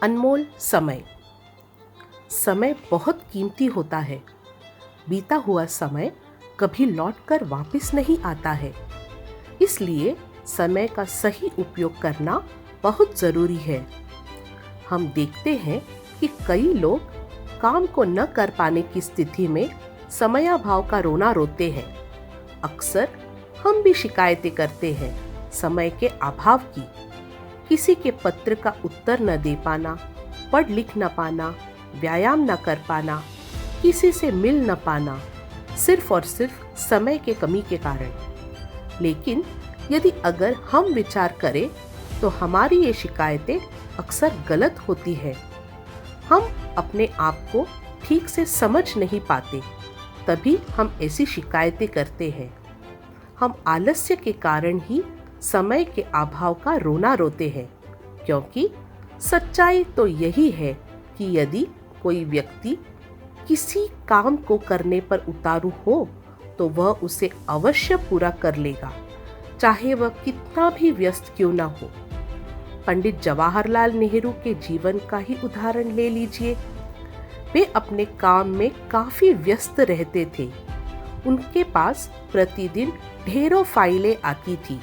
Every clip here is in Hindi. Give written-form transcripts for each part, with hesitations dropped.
अनमोल समय। समय बहुत कीमती होता है। बीता हुआ समय कभी लौटकर वापस नहीं आता है। इसलिए समय का सही उपयोग करना बहुत ज़रूरी है। हम देखते हैं कि कई लोग काम को न कर पाने की स्थिति में समयाभाव का रोना रोते हैं। अक्सर हम भी शिकायतें करते हैं समय के अभाव की। किसी के पत्र का उत्तर न दे पाना, पढ़ लिख न पाना, व्यायाम न कर पाना, किसी से मिल न पाना, सिर्फ और सिर्फ समय के कमी के कारण। लेकिन यदि अगर हम विचार करें तो हमारी ये शिकायतें अक्सर गलत होती है। हम अपने आप को ठीक से समझ नहीं पाते, तभी हम ऐसी शिकायतें करते हैं। हम आलस्य के कारण ही समय के अभाव का रोना रोते हैं, क्योंकि सच्चाई तो यही है कि यदि कोई व्यक्ति किसी काम को करने पर उतारू हो तो वह उसे अवश्य पूरा कर लेगा, चाहे वह कितना भी व्यस्त क्यों ना हो। पंडित जवाहरलाल नेहरू के जीवन का ही उदाहरण ले लीजिए। वे अपने काम में काफी व्यस्त रहते थे। उनके पास प्रतिदिन ढेरों फाइलें आती थी,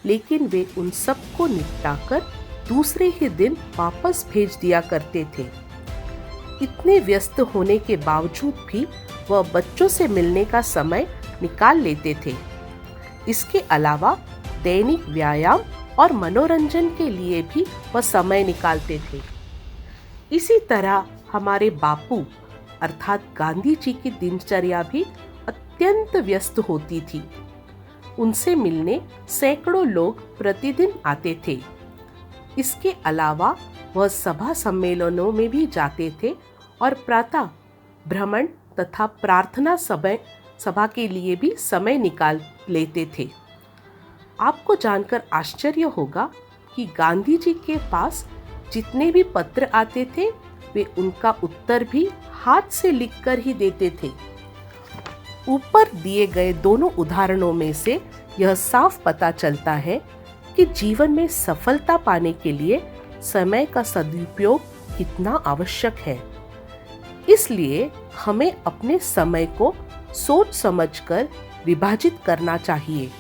लेकिन वे उन सबको निपटाकर दूसरे ही दिन वापस भेज दिया करते थे। इतने व्यस्त होने के बावजूद भी वह बच्चों से मिलने का समय निकाल लेते थे। इसके अलावा दैनिक व्यायाम और मनोरंजन के लिए भी वह समय निकालते थे। इसी तरह हमारे बापू अर्थात गांधी जी की दिनचर्या भी अत्यंत व्यस्त होती थी। उनसे मिलने सैकड़ों लोग प्रतिदिन आते थे। इसके अलावा वह सभा सम्मेलनों में भी जाते थे और प्रातः भ्रमण तथा प्रार्थना सभा के लिए भी समय निकाल लेते थे। आपको जानकर आश्चर्य होगा कि गांधी जी के पास जितने भी पत्र आते थे वे उनका उत्तर भी हाथ से लिखकर ही देते थे। ऊपर दिए गए दोनों उदाहरणों में से यह साफ पता चलता है कि जीवन में सफलता पाने के लिए समय का सदुपयोग कितना आवश्यक है। इसलिए हमें अपने समय को सोच समझकर विभाजित करना चाहिए।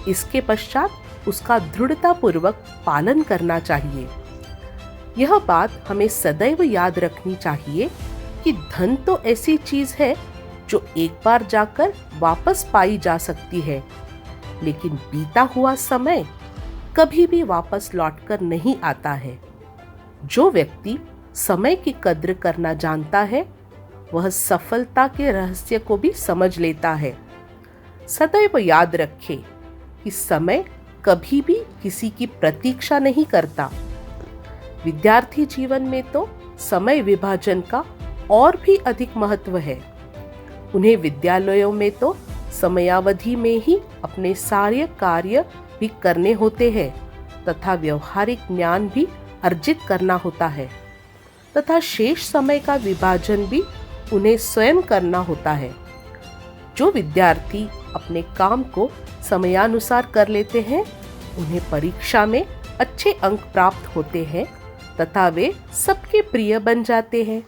इसके पश्चात उसका दृढ़तापूर्वक पालन करना चाहिए। यह बात हमें सदैव याद रखनी चाहिए कि धन तो ऐसी चीज है जो एक बार जाकर वापस पाई जा सकती है, लेकिन बीता हुआ समय कभी भी वापस लौटकर नहीं आता है। जो व्यक्ति समय की कद्र करना जानता है वह सफलता के रहस्य को भी समझ लेता है। सदैव याद रखें कि समय कभी भी किसी की प्रतीक्षा नहीं करता। विद्यार्थी जीवन में तो समय विभाजन का और भी अधिक महत्व है। उन्हें विद्यालयों में तो समयावधि में ही अपने सारे कार्य भी करने होते हैं तथा व्यवहारिक ज्ञान भी अर्जित करना होता है, तथा शेष समय का विभाजन भी उन्हें स्वयं करना होता है। जो विद्यार्थी अपने काम को समयानुसार कर लेते हैं उन्हें परीक्षा में अच्छे अंक प्राप्त होते हैं तथा वे सबके प्रिय बन जाते हैं।